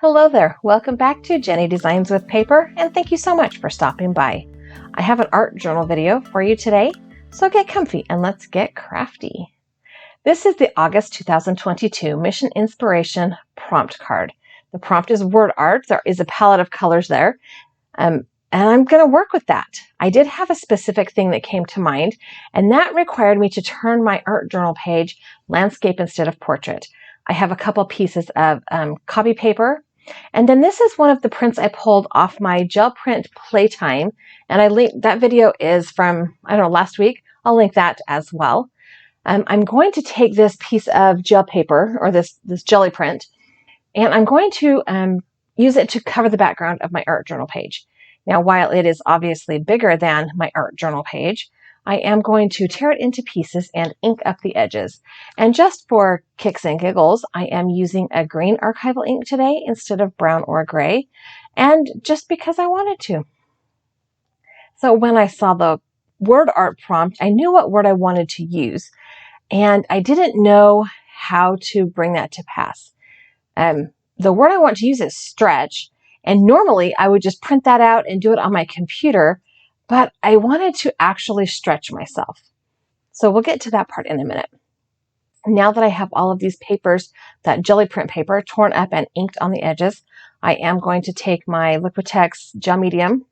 Hello there, welcome back to Jennie Designs with Paper, and thank you so much for stopping by. I have an art journal video for you today, so get comfy and let's get crafty. This is the August 2022 Mission Inspiration prompt card. The prompt is word art. There is a palette of colors there, and I'm going to work with that. I did have a specific thing that came to mind, and that required me to turn my art journal page landscape instead of portrait. I have a couple pieces of copy paper. And then this is one of the prints I pulled off my gel print playtime. And I linked, that video is from, I don't know, last week. I'll link that as well. I'm going to take this piece of gel paper, or this jelly print, and I'm going to use it to cover the background of my art journal page. Now, while it is obviously bigger than my art journal page, I am going to tear it into pieces and ink up the edges. And just for kicks and giggles, I am using a green archival ink today instead of brown or gray, and just because I wanted to. So when I saw the word art prompt, I knew what word I wanted to use, and I didn't know how to bring that to pass. The word I want to use is stretch, and normally I would just print that out and do it on my computer, but I wanted to actually stretch myself. So we'll get to that part in a minute. Now that I have all of these papers, that jelly print paper, torn up and inked on the edges, I am going to take my Liquitex gel medium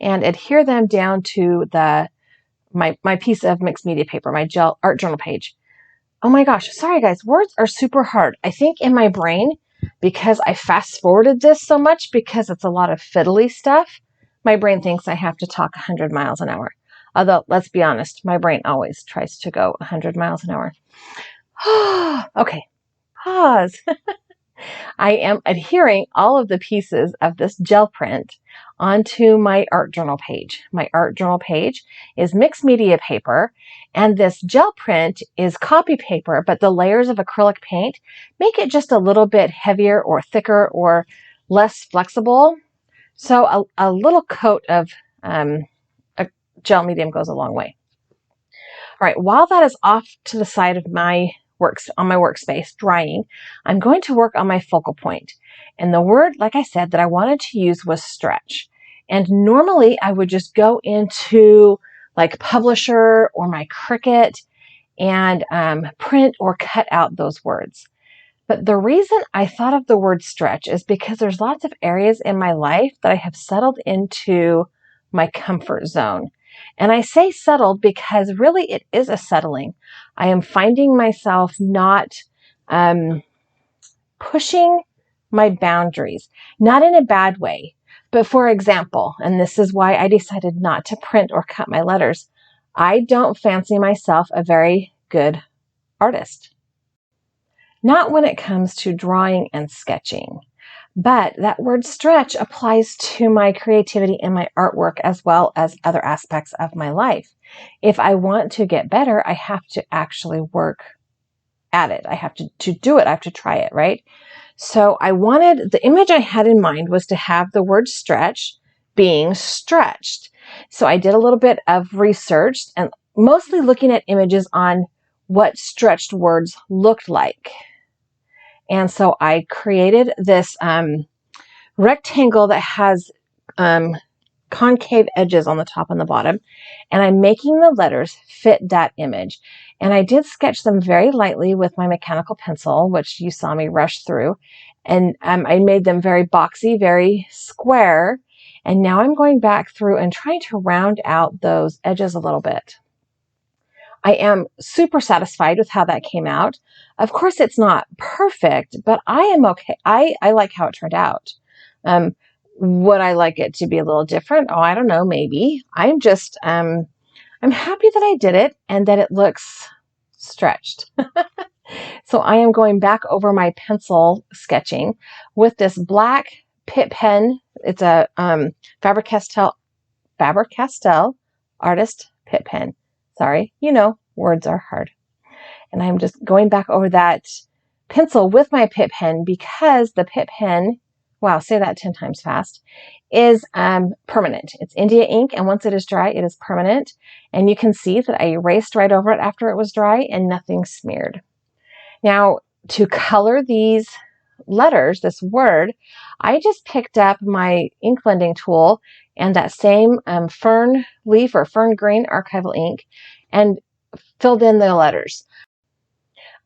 and adhere them down to my piece of mixed media paper, my gel art journal page. Oh my gosh, sorry guys, words are super hard. I think in my brain, because I fast forwarded this so much because it's a lot of fiddly stuff, my brain thinks I have to talk 100 miles an hour. Although, let's be honest, my brain always tries to go 100 miles an hour. Okay, pause. I am adhering all of the pieces of this gel print onto my art journal page. My art journal page is mixed media paper, and this gel print is copy paper, but the layers of acrylic paint make it just a little bit heavier or thicker or less flexible. So a little coat of a gel medium goes a long way. All right, while that is off to the side of my workspace drying, I'm going to work on my focal point. And the word, like I said, that I wanted to use was stretch. And normally I would just go into like Publisher or my Cricut and print or cut out those words. But the reason I thought of the word stretch is because there's lots of areas in my life that I have settled into my comfort zone. And I say settled because really it is a settling. I am finding myself not pushing my boundaries, not in a bad way. But for example, and this is why I decided not to print or cut my letters, I don't fancy myself a very good artist. Not when it comes to drawing and sketching, but that word stretch applies to my creativity and my artwork as well as other aspects of my life. If I want to get better, I have to actually work at it. I have to do it. I have to try it, right? So the image I had in mind was to have the word stretch being stretched. So I did a little bit of research and mostly looking at images on what stretched words looked like. And so I created this rectangle that has concave edges on the top and the bottom, and I'm making the letters fit that image. And I did sketch them very lightly with my mechanical pencil, which you saw me rush through. And I made them very boxy, very square. And now I'm going back through and trying to round out those edges a little bit. I am super satisfied with how that came out. Of course, it's not perfect, but I am okay. I like how it turned out. Would I like it to be a little different? Oh, I don't know, maybe. I'm just, I'm happy that I did it and that it looks stretched. So I am going back over my pencil sketching with this black Pitt pen. It's a Faber-Castell Artist Pitt pen. Sorry, words are hard. And I'm just going back over that pencil with my Pitt pen because the Pitt pen, wow, say that 10 times fast, is permanent. It's India ink, and once it is dry, it is permanent. And you can see that I erased right over it after it was dry and nothing smeared. Now, to color these letters, this word, I just picked up my ink blending tool and that same fern leaf or fern green archival ink and filled in the letters.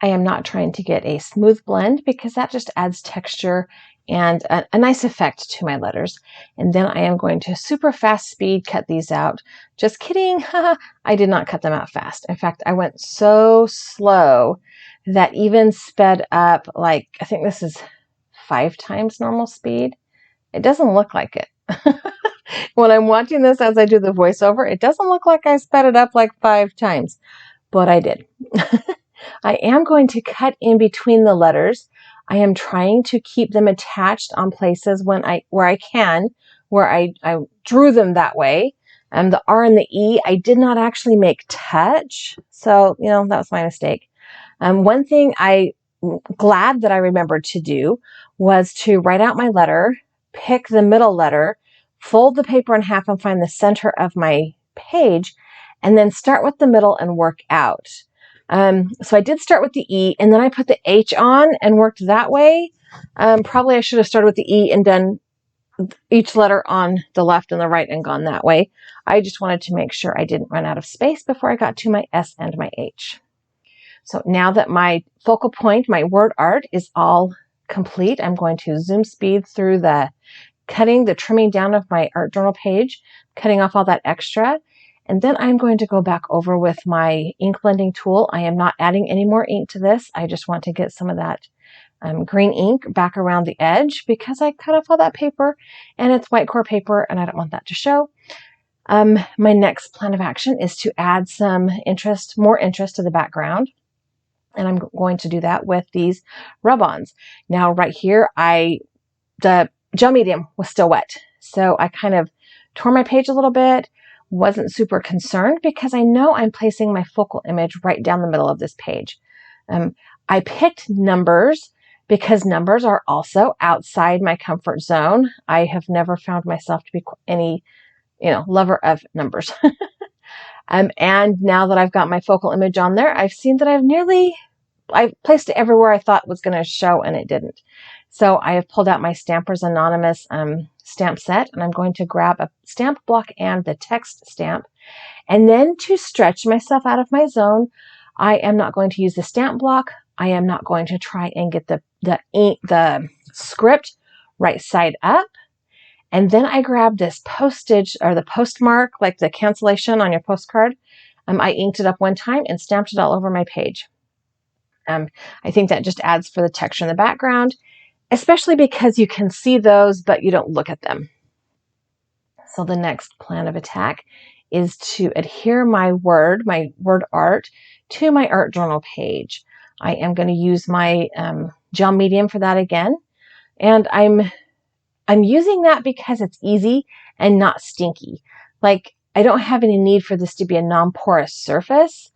I am not trying to get a smooth blend because that just adds texture and a nice effect to my letters. And then I am going to super fast speed cut these out. Just kidding. I did not cut them out fast. In fact, I went so slow that even sped up, like, I think this is 5 times normal speed. It doesn't look like it. When I'm watching this as I do the voiceover, it doesn't look like I sped it up like 5 times, but I did. I am going to cut in between the letters. I am trying to keep them attached on places where I can, where I drew them that way. The R and the E, I did not actually make touch. So, that was my mistake. One thing I'm glad that I remembered to do was to write out my letter, pick the middle letter, fold the paper in half and find the center of my page, and then start with the middle and work out. So I did start with the E, and then I put the H on and worked that way. Probably I should have started with the E and done each letter on the left and the right and gone that way. I just wanted to make sure I didn't run out of space before I got to my S and my H. So now that my focal point, my word art is all complete, I'm going to zoom speed through the trimming down of my art journal page, cutting off all that extra. And then I'm going to go back over with my ink blending tool. I am not adding any more ink to this. I just want to get some of that green ink back around the edge because I cut off all that paper and it's white core paper and I don't want that to show. My next plan of action is to add some more interest to the background. And I'm going to do that with these rub-ons. Now right here, the gel medium was still wet. So I kind of tore my page a little bit, wasn't super concerned because I know I'm placing my focal image right down the middle of this page. I picked numbers because numbers are also outside my comfort zone. I have never found myself to be any, lover of numbers. And now that I've got my focal image on there, I've seen that I placed it everywhere I thought was going to show and it didn't. So I have pulled out my Stampers Anonymous stamp set and I'm going to grab a stamp block and the text stamp. And then to stretch myself out of my zone, I am not going to use the stamp block. I am not going to try and get the script right side up. And then I grabbed this postage or the postmark, like the cancellation on your postcard. I inked it up one time and stamped it all over my page. I think that just adds for the texture in the background, especially because you can see those, but you don't look at them. So the next plan of attack is to adhere my word art to my art journal page. I am going to use my gel medium for that again. And I'm using that because it's easy and not stinky. Like, I don't have any need for this to be a non-porous surface.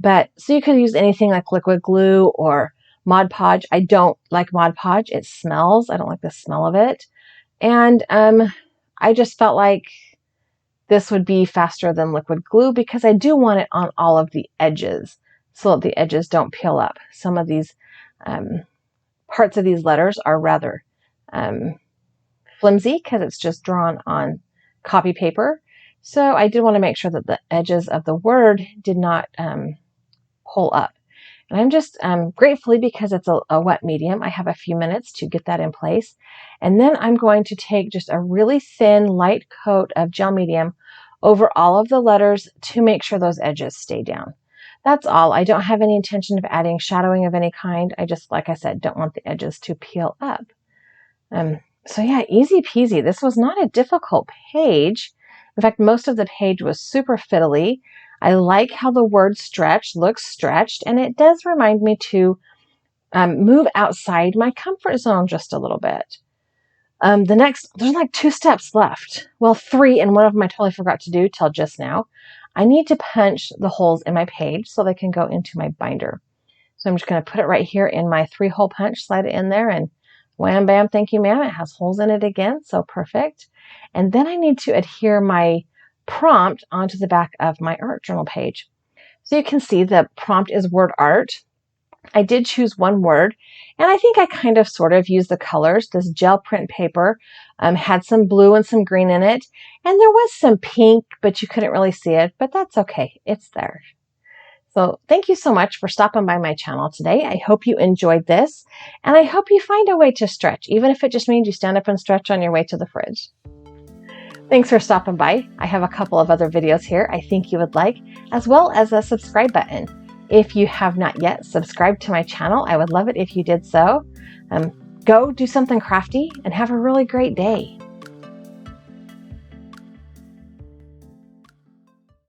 But so you could use anything like liquid glue or Mod Podge. I don't like Mod Podge. It smells. I don't like the smell of it. And I just felt like this would be faster than liquid glue because I do want it on all of the edges so that the edges don't peel up. Some of these parts of these letters are rather flimsy because it's just drawn on copy paper. So I did want to make sure that the edges of the word did not pull up. And I'm just gratefully, because it's a wet medium, I have a few minutes to get that in place. And then I'm going to take just a really thin, light coat of gel medium over all of the letters to make sure those edges stay down. That's all. I don't have any intention of adding shadowing of any kind. I just, like I said, don't want the edges to peel up. So yeah, easy peasy. This was not a difficult page. In fact, most of the page was super fiddly. I like how the word stretch looks stretched, and it does remind me to move outside my comfort zone just a little bit. There's like 2 steps left. Well, 3, and one of them I totally forgot to do till just now. I need to punch the holes in my page so they can go into my binder. So I'm just going to put it right here in my 3-hole punch, slide it in there, and wham, bam, thank you, ma'am. It has holes in it again, so perfect. And then I need to adhere my prompt onto the back of my art journal page. So you can see the prompt is word art. I did choose one word, and I think I kind of sort of used the colors. This gel print paper had some blue and some green in it, and there was some pink, but you couldn't really see it, but that's okay. It's there. So thank you so much for stopping by my channel today. I hope you enjoyed this, and I hope you find a way to stretch, even if it just means you stand up and stretch on your way to the fridge. Thanks for stopping by. I have a couple of other videos here I think you would like, as well as a subscribe button. If you have not yet subscribed to my channel, I would love it if you did so. Go do something crafty and have a really great day.